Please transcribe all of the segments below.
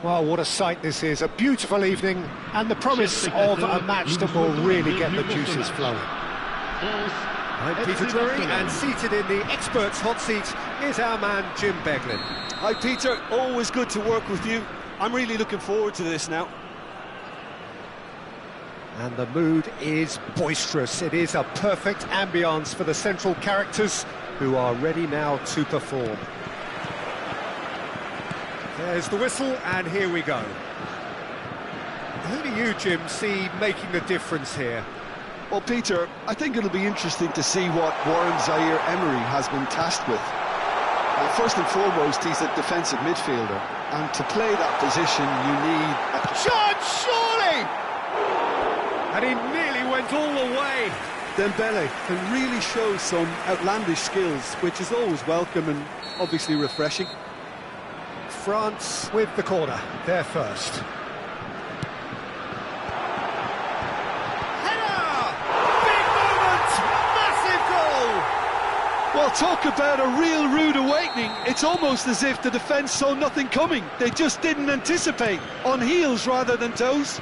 Well, what a sight this is. A beautiful evening and the promise of a match that will really get the juices flowing. I'm Peter Drury, and seated in the experts' hot seat is our man Jim Beglin. Hi Peter, always good to work with you. I'm really looking forward to this now. And the mood is boisterous. It is a perfect ambience for the central characters who are ready now to perform. There's the whistle, and here we go. Who do you, Jim, see making the difference here? Well, Peter, I think it'll be interesting to see what Warren Zaire-Emery has been tasked with. First and foremost, he's a defensive midfielder, and to play that position, you need a shot, surely! And he nearly went all the way. Dembele can really show some outlandish skills, which is always welcome and obviously refreshing. France with the corner, they're first. Header! Big moment! Massive goal! Well, talk about a real rude awakening. It's almost as if the defence saw nothing coming. They just didn't anticipate, on heels rather than toes.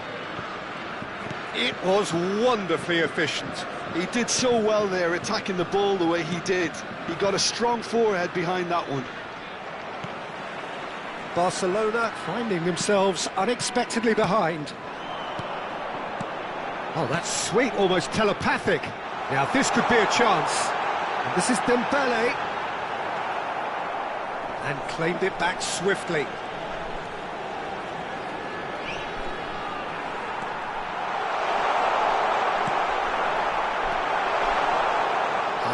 It was wonderfully efficient. He did so well there, attacking the ball the way he did. He got a strong forehead behind that one. Barcelona finding themselves unexpectedly behind. Oh, that's sweet, almost telepathic. Now this could be a chance. And this is Dembele. And claimed it back swiftly.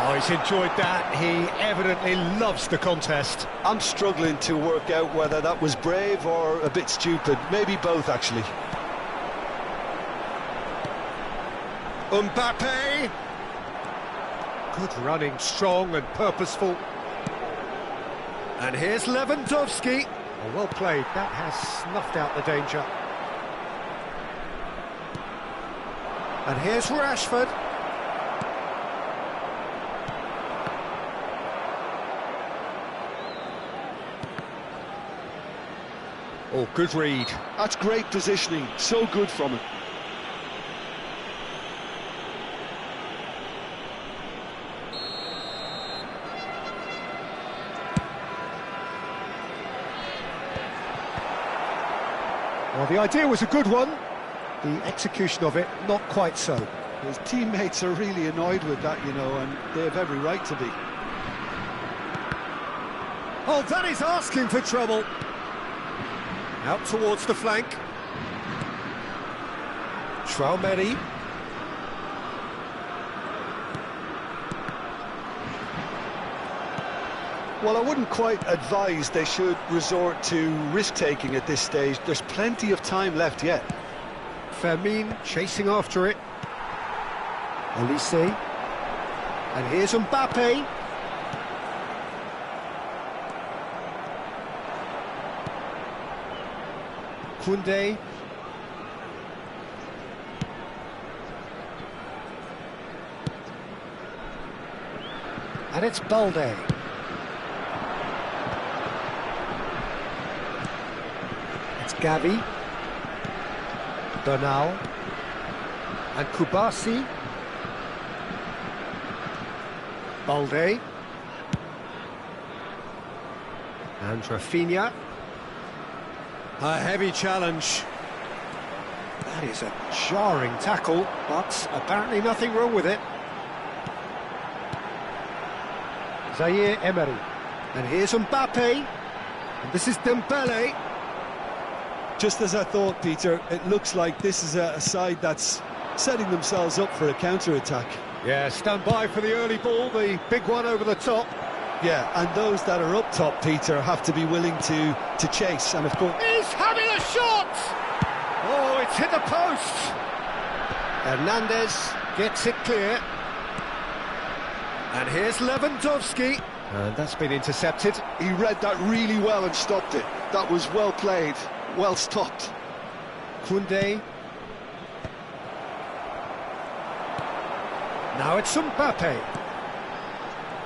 Oh, he's enjoyed that. He evidently loves the contest. I'm struggling to work out whether that was brave or a bit stupid. Maybe both, actually. Mbappe. Good running, strong and purposeful. And here's Lewandowski. Oh, well played. That has snuffed out the danger. And here's Rashford. Oh, good read. That's great positioning. So good from him. Well, the idea was a good one. The execution of it, not quite so. His teammates are really annoyed with that, you know, and they have every right to be. Oh, that is asking for trouble. Out towards the flank. Traumeri. Well, I wouldn't quite advise they should resort to risk-taking at this stage. There's plenty of time left yet. Fermin chasing after it. Elise. And here's Mbappe. Koundé. And it's Balde. It's Gavi. Bernal. And Kubasi. Balde. And Rafinha. A heavy challenge. That is a jarring tackle, but apparently nothing wrong with it. Zaire-Emery. And here's Mbappe. And this is Dembele. Just as I thought, Peter, it looks like this is a side that's setting themselves up for a counter-attack. Yeah, stand by for the early ball, the big one over the top. Yeah, and those that are up top, Peter, have to be willing to chase, and of course... He's having a shot! Oh, it's hit the post! Hernandez gets it clear. And here's Lewandowski. And that's been intercepted. He read that really well and stopped it. That was well played, well stopped. Koundé. Now it's Mbappe.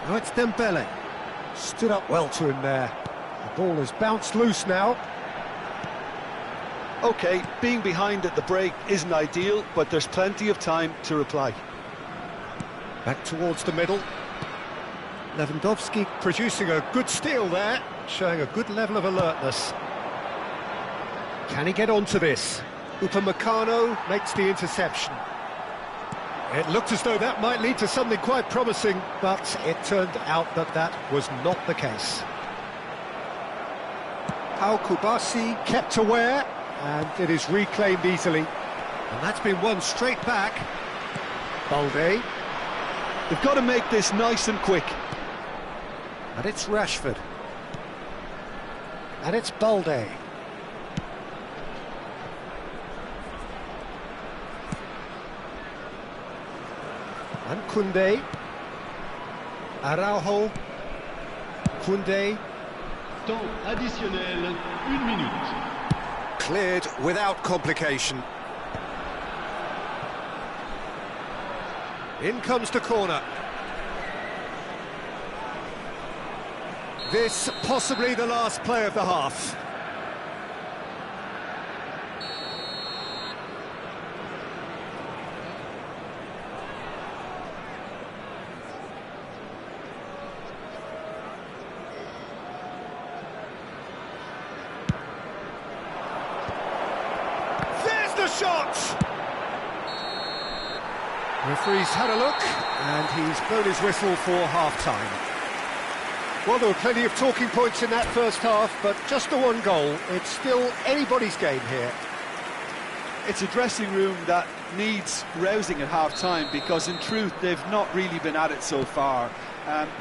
Now it's Dembele. Stood up well to him there. The ball has bounced loose now. OK, being behind at the break isn't ideal, but there's plenty of time to reply. Back towards the middle. Lewandowski producing a good steal there, showing a good level of alertness. Can he get onto this? Upamecano makes the interception. It looked as though that might lead to something quite promising, but it turned out that that was not the case. Pau Kubasi kept aware, and it is reclaimed easily. And that's been won straight back. Balde. They've got to make this nice and quick. And it's Rashford. And it's Balde. And Koundé. Araujo. Koundé. Temps additionnel, 1 minute. Cleared without complication. In comes the corner. This possibly the last play of the half. There's the shot! Referee's had a look, and he's blown his whistle for half-time. Well, there were plenty of talking points in that first half, but just the one goal. It's still anybody's game here. It's a dressing room that needs rousing at half-time, because in truth they've not really been at it so far.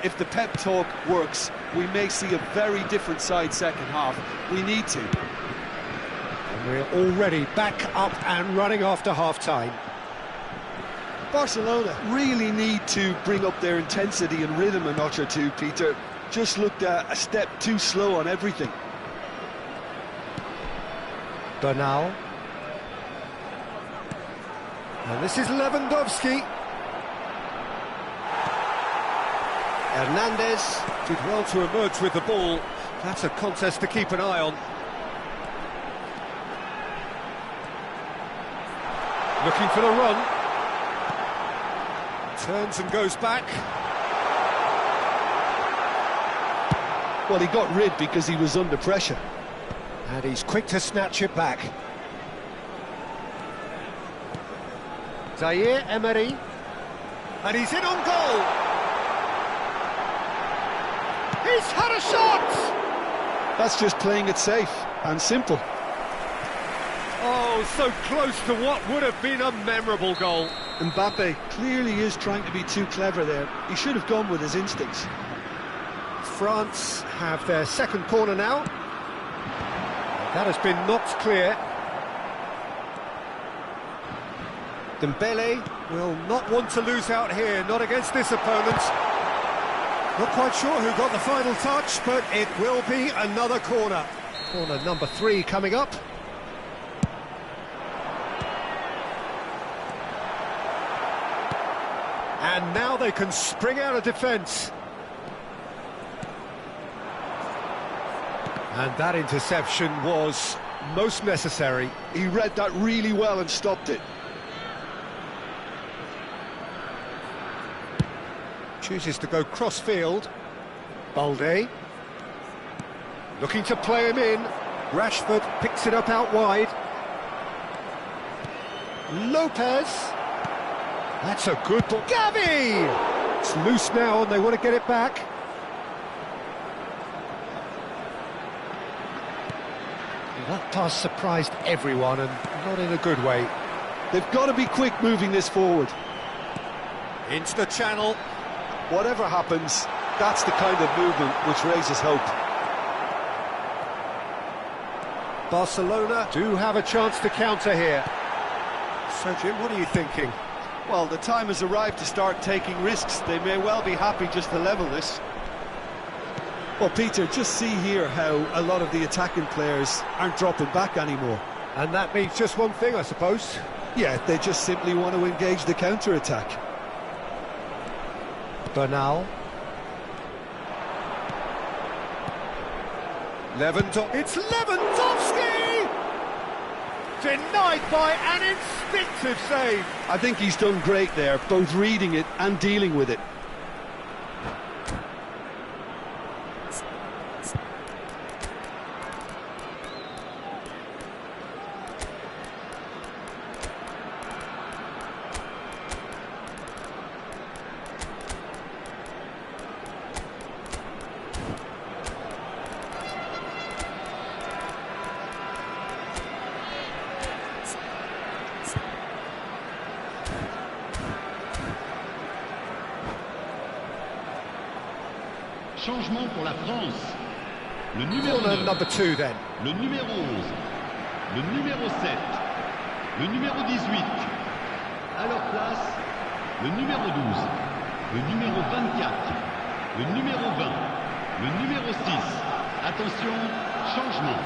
If the pep talk works, we may see a very different side second half. We need to. And we're already back up and running after half-time. Barcelona really need to bring up their intensity and rhythm a notch or two, Peter. Just looked a step too slow on everything. Bernal. And this is Lewandowski. Hernandez did well to emerge with the ball. That's a contest to keep an eye on. Looking for the run. Turns and goes back. Well, he got rid because he was under pressure. And he's quick to snatch it back. Zaire Emery. And he's in on goal. He's had a shot! That's just playing it safe and simple. Oh, so close to what would have been a memorable goal. Mbappe clearly is trying to be too clever there. He should have gone with his instincts. France have their second corner now. That has been knocked clear. Dembele will not want to lose out here, not against this opponent. Not quite sure who got the final touch, but it will be another corner. Corner number 3 coming up. And now they can spring out of defence. And that interception was most necessary. He read that really well and stopped it. Chooses to go cross-field. Balde. Looking to play him in. Rashford picks it up out wide. Lopez. That's a good ball. Gavi! It's loose now and they want to get it back. That pass surprised everyone and not in a good way. They've got to be quick moving this forward. Into the channel. Whatever happens, that's the kind of movement which raises hope. Barcelona do have a chance to counter here. So, Jim, what are you thinking? Well, the time has arrived to start taking risks. They may well be happy just to level this. Well, Peter, just see here how a lot of the attacking players aren't dropping back anymore. And that means just one thing, I suppose. Yeah, they just simply want to engage the counter-attack. Bernal. It's Lewandowski! Denied by an instinctive save. I think he's done great there, both reading it and dealing with it. Changement pour la France. Le numéro Corner 9, number 2 then. le numéro 11, le numéro 7, le numéro 18. À leur place, le numéro 12, le numéro 24, le numéro 20, le numéro 6. Attention, changement.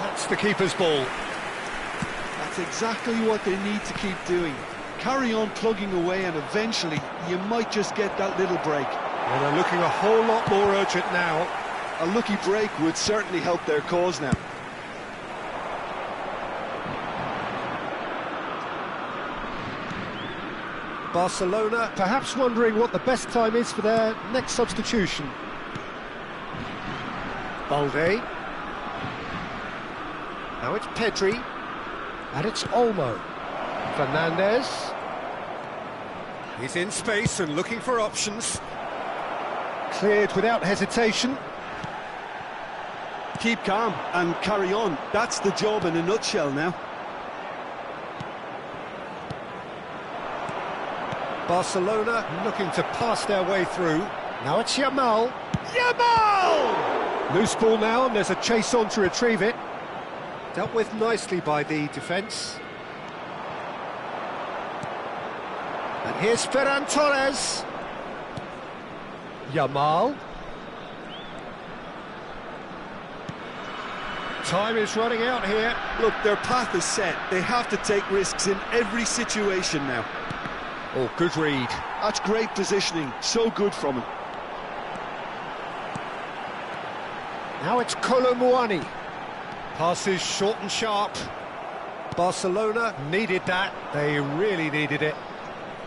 That's the keeper's ball. That's exactly what they need to keep doing. Carry on plugging away and eventually you might just get that little break. Well, they're looking a whole lot more urgent now. A lucky break would certainly help their cause now. Barcelona perhaps wondering what the best time is for their next substitution. Balde. Now it's Pedri. And it's Olmo. Fernandez. He's in space and looking for options. Cleared without hesitation. Keep calm and carry on. That's the job in a nutshell now. Barcelona looking to pass their way through. Now it's Yamal. Yamal! Loose ball now, and there's a chase on to retrieve it. Dealt with nicely by the defence. And here's Ferran Torres. Yamal. Time is running out here. Look, their path is set. They have to take risks in every situation now. Oh, good read. That's great positioning. So good from him. Now it's Kolo Muani. Passes short and sharp. Barcelona needed that. They really needed it.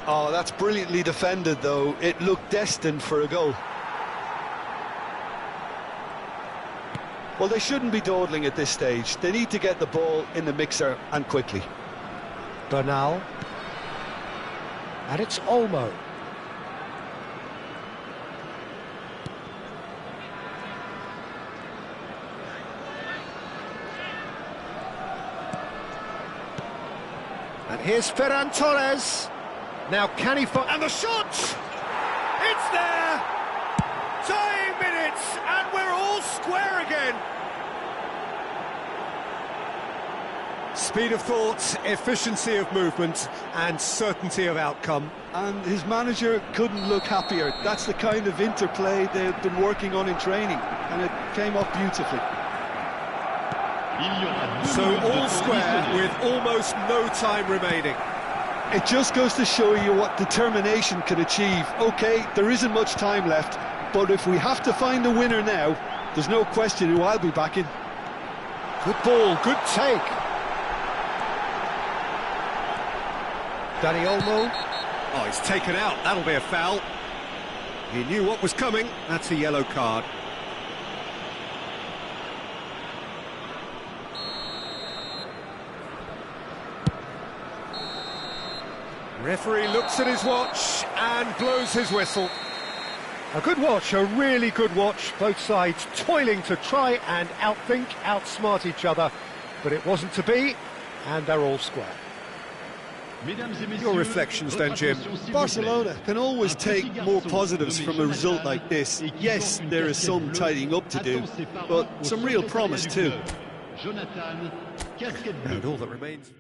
Oh, that's brilliantly defended, though. It looked destined for a goal. Well, they shouldn't be dawdling at this stage. They need to get the ball in the mixer and quickly. Bernal. And it's Olmo. And here's Ferran Torres. Now can he find... And the shot! It's there! Tying minutes, and we're all square again. Speed of thought, efficiency of movement, and certainty of outcome. And his manager couldn't look happier. That's the kind of interplay they've been working on in training, and it came off beautifully. So all square with almost no time remaining. It just goes to show you what determination can achieve. OK, there isn't much time left, but if we have to find the winner now, there's no question who I'll be backing. Good ball, good take. Dani Olmo. Oh, he's taken out. That'll be a foul. He knew what was coming. That's a yellow card. Referee looks at his watch and blows his whistle. A good watch, a really good watch. Both sides toiling to try and outthink, outsmart each other. But it wasn't to be, and they're all square. Your reflections then, Jim. Barcelona can always take more positives from a result like this. Yes, there is some tidying up to do, but some real promise too. And all that remains...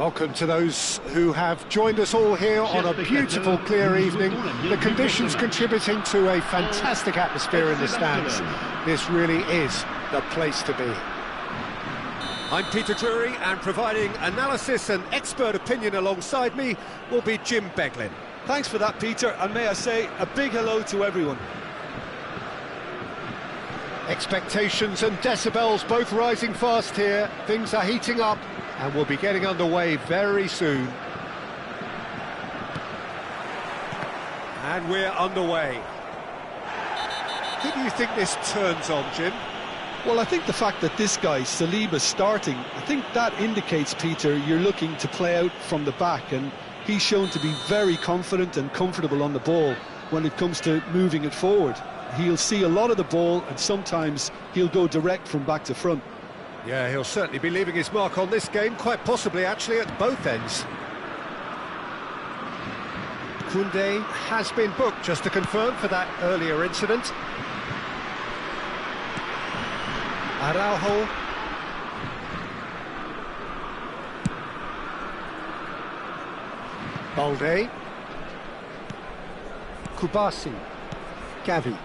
Welcome to those who have joined us all here on a beautiful, clear evening. The conditions contributing to a fantastic atmosphere in the stands. This really is the place to be. I'm Peter Drury, and providing analysis and expert opinion alongside me will be Jim Beglin. Thanks for that, Peter, and may I say a big hello to everyone. Expectations and decibels both rising fast here. Things are heating up and we'll be getting underway very soon. And we're underway. Who do you think this turns on, Jim? Well, I think the fact that this guy, Saliba's starting, I think that indicates, Peter, you're looking to play out from the back, and he's shown to be very confident and comfortable on the ball when it comes to moving it forward. He'll see a lot of the ball, and sometimes he'll go direct from back to front. Yeah, he'll certainly be leaving his mark on this game, quite possibly actually at both ends. Koundé has been booked, just to confirm, for that earlier incident. Araujo. Balde. Kubasi. Gavi.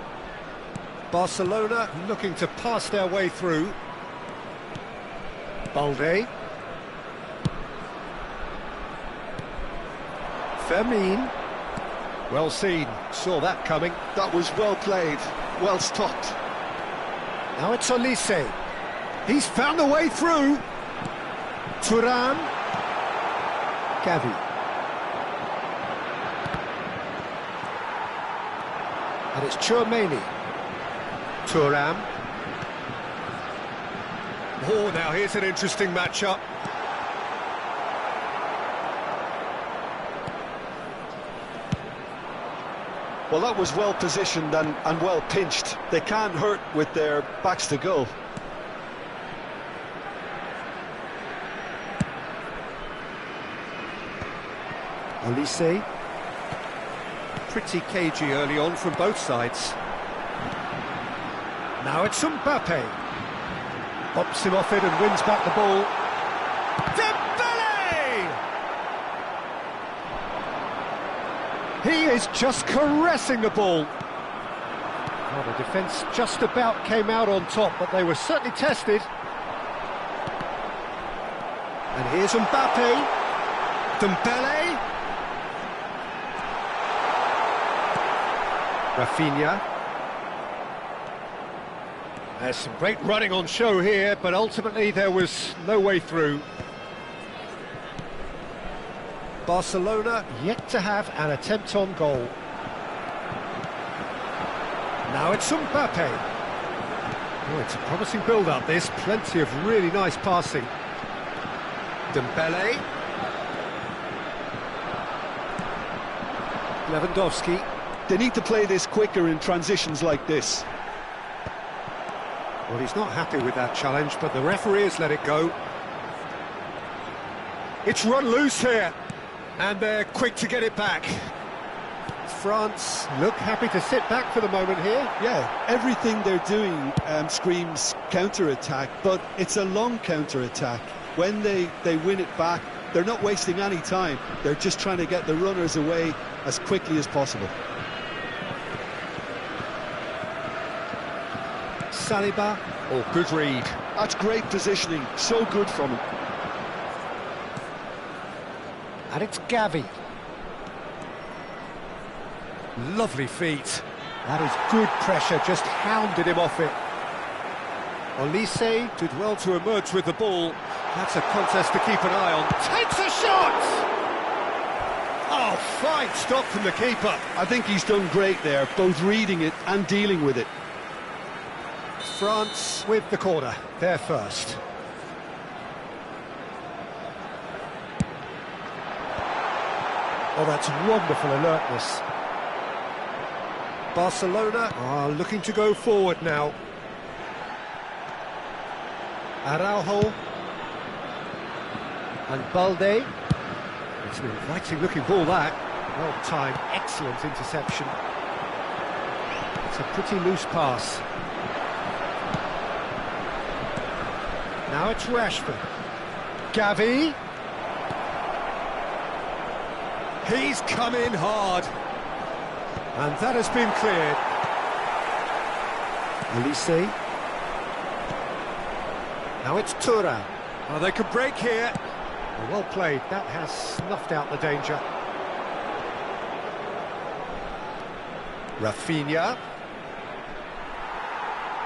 Barcelona looking to pass their way through. Balde. Fermin. Well seen, saw that coming. That was well played, well stopped. Now it's Olise. He's found a way through. Thuram. Gavi. And it's Tchouaméni. Thuram. Oh, now here's an interesting matchup. Well, that was well positioned and well pinched. They can't hurt with their backs to goal. Olise. Pretty cagey early on from both sides. Now it's Mbappe. Bops him off it and wins back the ball. He is just caressing the ball. Well, the defence just about came out on top, but they were certainly tested. And here's Mbappe. Dembele. Rafinha. There's some great running on show here, but ultimately there was no way through. Barcelona yet to have an attempt on goal. Now it's Mbappe. Oh, it's a promising build-up, this. Plenty of really nice passing. Dembele. Lewandowski. They need to play this quicker in transitions like this. Well, he's not happy with that challenge, but the referee has let it go. It's run loose here. And they're quick to get it back. France look happy to sit back for the moment here. Yeah, everything they're doing screams counter-attack, but it's a long counter-attack. When they win it back, they're not wasting any time. They're just trying to get the runners away as quickly as possible. Saliba. Oh, good read. That's great positioning. So good from him. And it's Gavi. Lovely feet. That is good pressure, just hounded him off it. Olise did well to emerge with the ball. That's a contest to keep an eye on. Takes a shot! Oh, fine stop from the keeper. I think he's done great there, both reading it and dealing with it. France with the corner, they're first. Oh, that's wonderful alertness. Barcelona are looking to go forward now. Araujo. And Balde. It's an inviting looking ball, that. Well timed, excellent interception. It's a pretty loose pass. Now it's Rashford. Gavi. He's come in hard. And that has been cleared. Elise. Now it's Thuram. Oh, they could break here. Well played. That has snuffed out the danger. Rafinha.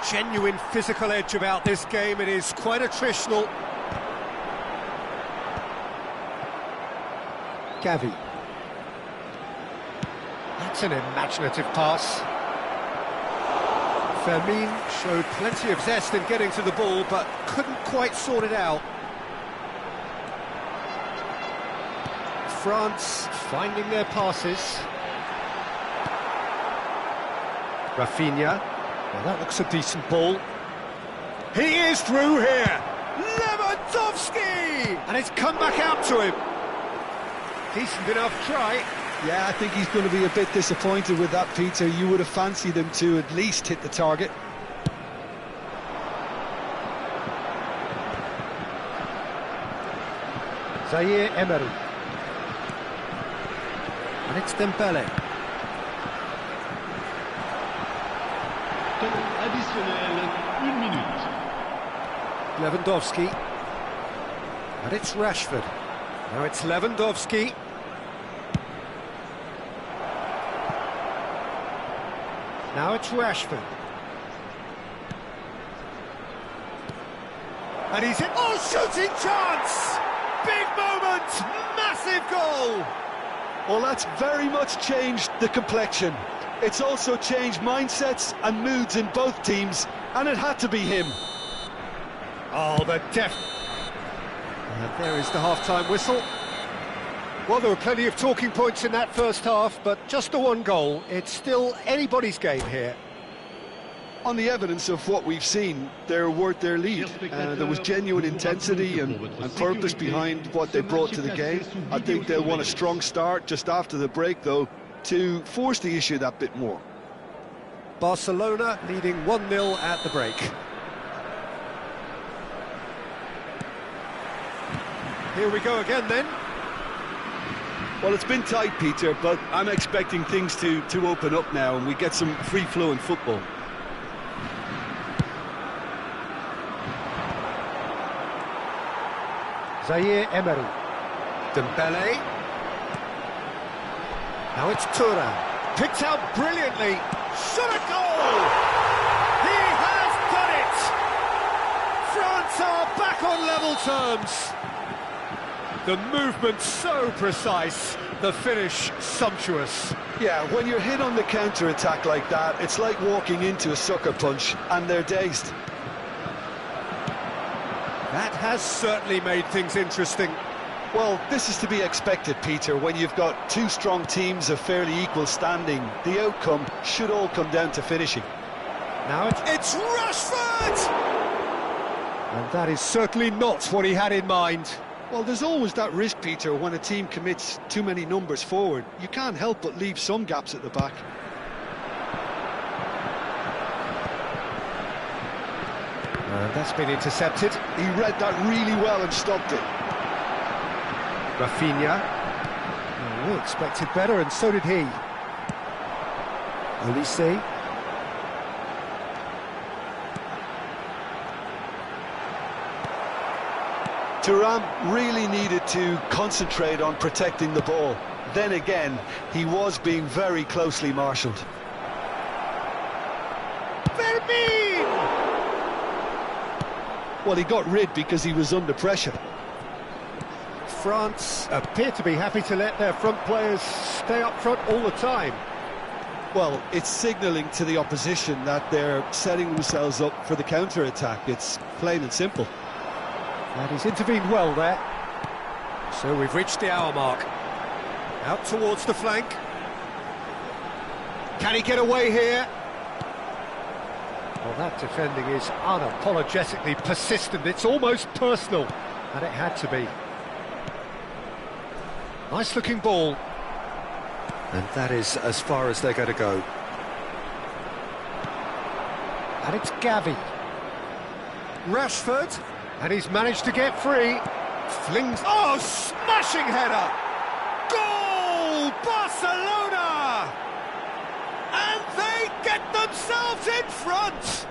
Genuine physical edge about this game. It is quite attritional. Gavi. That's an imaginative pass. Fermin showed plenty of zest in getting to the ball, but couldn't quite sort it out. France finding their passes. Rafinha. Well, that looks a decent ball. He is through here. Lewandowski! And it's come back out to him. Decent enough try. Yeah, I think he's going to be a bit disappointed with that, Peter. You would have fancied him to at least hit the target. Zaire Emery. And it's Dembele. Temps additionnel, 1 minute. Lewandowski. And it's Rashford. Now it's Lewandowski. Now it's Rashford. And he's hit. Oh, shooting chance! Big moment! Massive goal! Well, that's very much changed the complexion. It's also changed mindsets and moods in both teams, and it had to be him. Oh, the def... And there is the half-time whistle. Well, there were plenty of talking points in that first half, but just the one goal. It's still anybody's game here. On the evidence of what we've seen, they're worth their lead. There was genuine intensity and purpose behind what they brought to the game. I think they'll want a strong start just after the break, though, to force the issue that bit more. Barcelona leading 1-0 at the break. Here we go again then. Well, it's been tight, Peter, but I'm expecting things to open up now and we get some free-flowing football. Zaire Emery. Dembele. Now it's Thuram. Picked out brilliantly. Shot a goal! He has done it! France are back on level terms. The movement so precise, the finish sumptuous. Yeah, when you're hit on the counter-attack like that, it's like walking into a sucker punch, and they're dazed. That has certainly made things interesting. Well, this is to be expected, Peter, when you've got two strong teams of fairly equal standing. The outcome should all come down to finishing. Now it's Rashford! And that is certainly not what he had in mind. Well, there's always that risk, Peter, when a team commits too many numbers forward. You can't help but leave some gaps at the back. And that's been intercepted. He read that really well and stopped it. Rafinha. Oh, we expected better, and so did he. Elise. Thuram really needed to concentrate on protecting the ball. Then again, he was being very closely marshalled. Fermin! Well, he got rid because he was under pressure. France appear to be happy to let their front players stay up front all the time. Well, it's signalling to the opposition that they're setting themselves up for the counter-attack. It's plain and simple. And he's intervened well there. So we've reached the hour mark. Out towards the flank. Can he get away here? Well, that defending is unapologetically persistent. It's almost personal. And it had to be. Nice looking ball. And that is as far as they're going to go. And it's Gavi. Rashford. And he's managed to get free. Flings... Oh, smashing header! Goal! Barcelona! And they get themselves in front!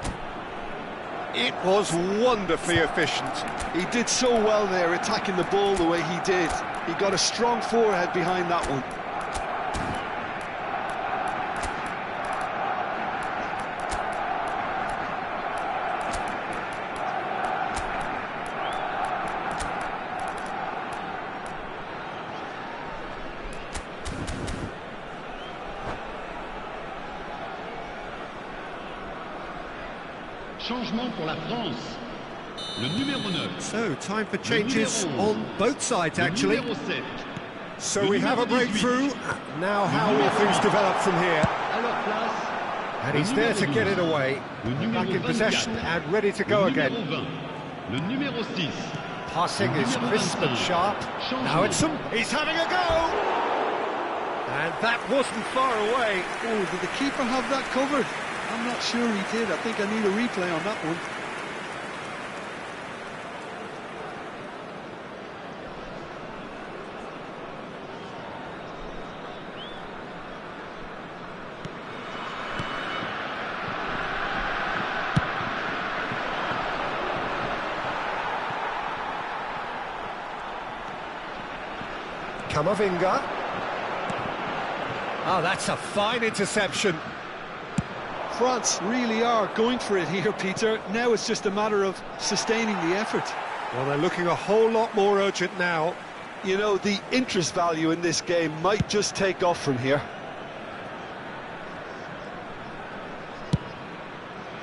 It was wonderfully efficient. He did so well there, attacking the ball the way he did. He got a strong forehead behind that one. Changement pour la France. Le numéro 9. So, time for changes on both sides, Le actually. numéro 7. So we have a breakthrough. Now how will things develop from here? À leur place. And he's there to get it away. Back in possession and ready to go Le again. numéro 20. Le numéro 6. Passing is crisp and sharp. Now it's him. He's having a go! And that wasn't far away. Oh, did the keeper have that covered? I'm not sure he did. I think I need a replay on that one. Camavinga. Oh, that's a fine interception. France really are going for it here, Peter. Now it's just a matter of sustaining the effort. Well, they're looking a whole lot more urgent now. You know, the interest value in this game might just take off from here.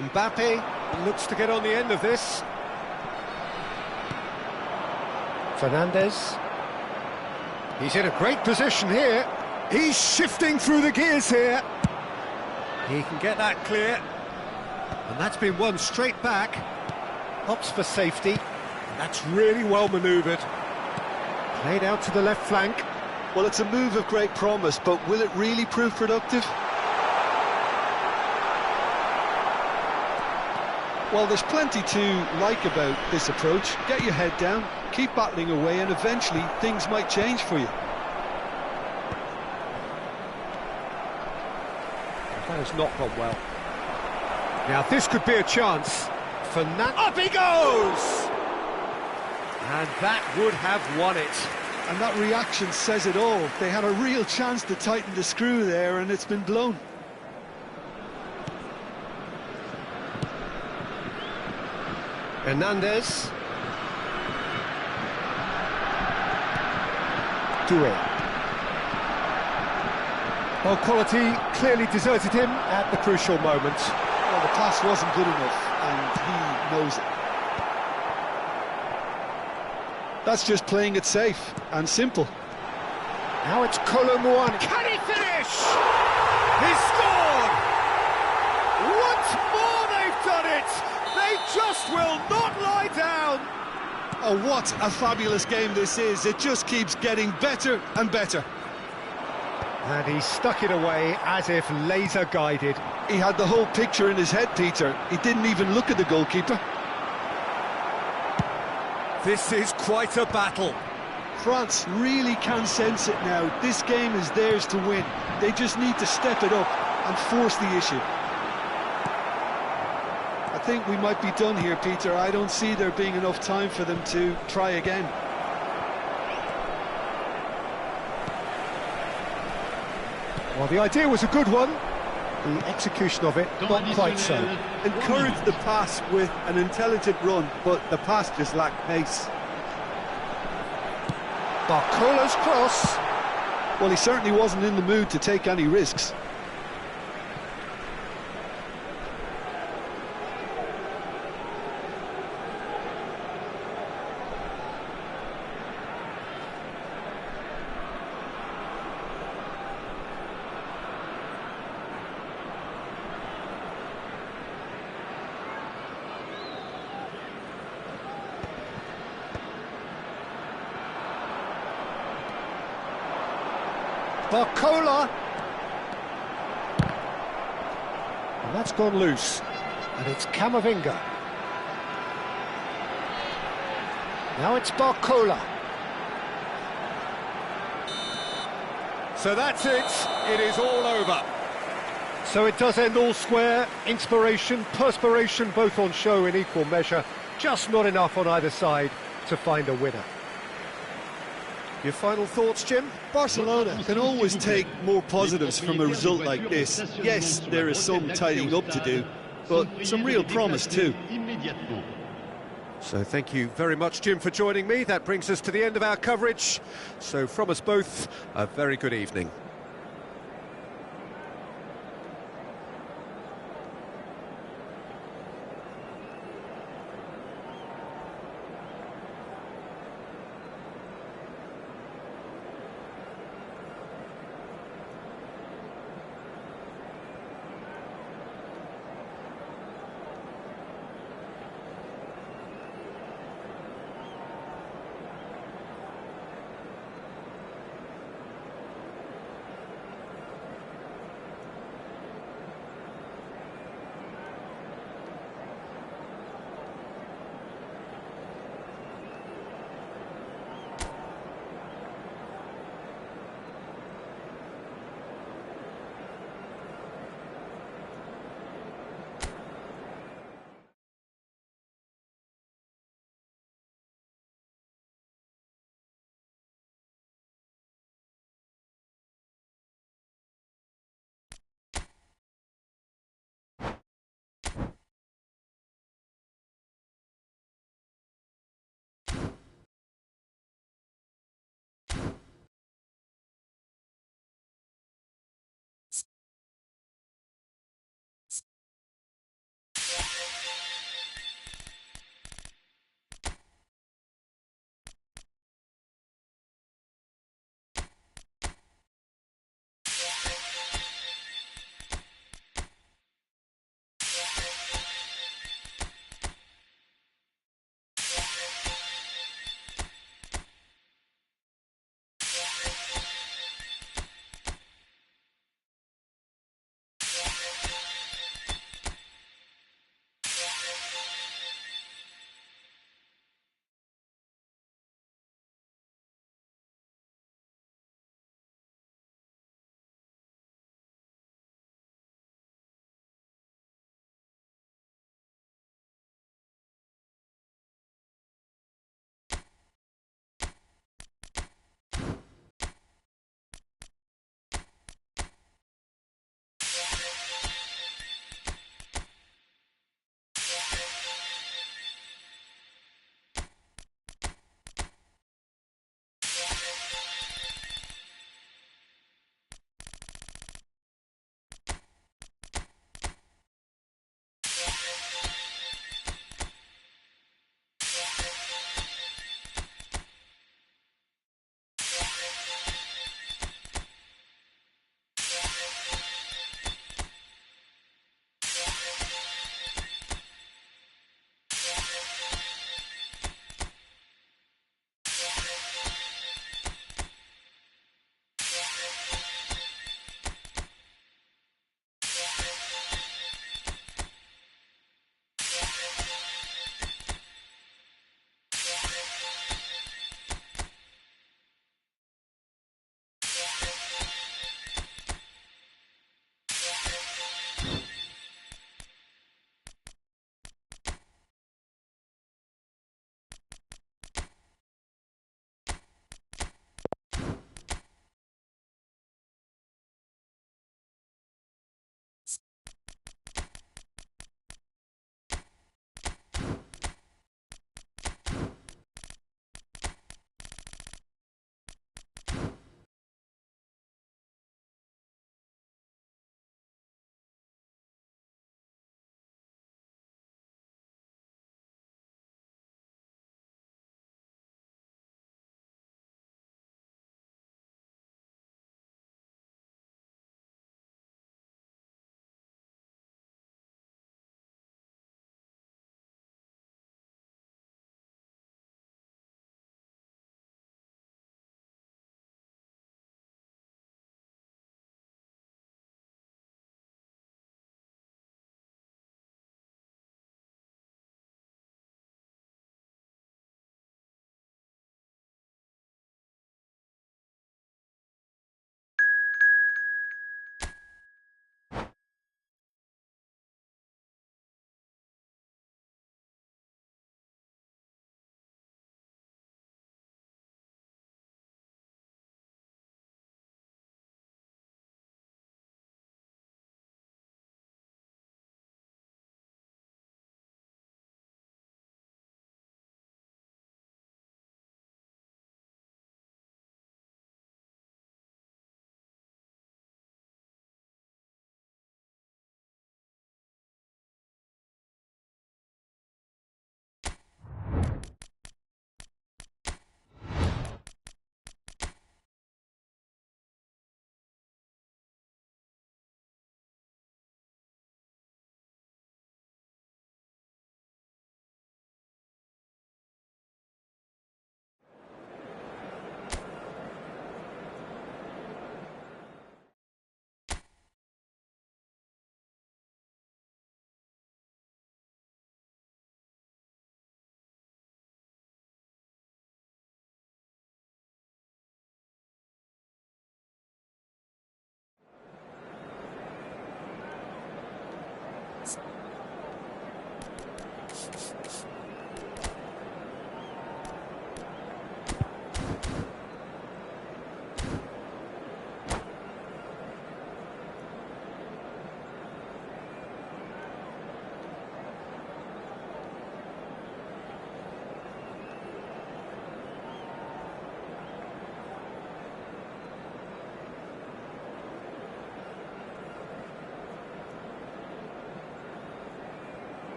Mbappe looks to get on the end of this. Fernandez. He's in a great position here. He's shifting through the gears here. He can get that clear. And that's been won straight back. Opts for safety. That's really well manoeuvred. Played out to the left flank. Well, it's a move of great promise, but will it really prove productive? Well, there's plenty to like about this approach. Get your head down, keep battling away, and eventually things might change for you. That has not gone well. Now this could be a chance. Up he goes! And that would have won it. And that reaction says it all. They had a real chance to tighten the screw there, and it's been blown. Hernandez. Doué. Well, quality clearly deserted him at the crucial moment. Well, the pass wasn't good enough, and he knows it. That's just playing it safe and simple. Now it's Colomboani. Can he finish? He's scored! Once more they've done it! They just will not lie down! Oh, what a fabulous game this is. It just keeps getting better and better. And he stuck it away as if laser-guided. He had the whole picture in his head, Peter. He didn't even look at the goalkeeper. This is quite a battle. France really can sense it now. This game is theirs to win. They just need to step it up and force the issue. I think we might be done here, Peter. I don't see there being enough time for them to try again. Well, the idea was a good one. The execution of it, not quite so. Encouraged the pass with an intelligent run, but the pass just lacked pace. Barcola's cross. Well, he certainly wasn't in the mood to take any risks. Barcola. And that's gone loose. And it's Camavinga. Now it's Barcola. So that's it. It is all over. So it does end all square. Inspiration, perspiration, both on show in equal measure. Just not enough on either side to find a winner. Your final thoughts, Jim? Barcelona can always take more positives from a result like this. Yes, there is some tidying up to do, but some real promise too. So thank you very much, Jim, for joining me. That brings us to the end of our coverage. So from us both, a very good evening.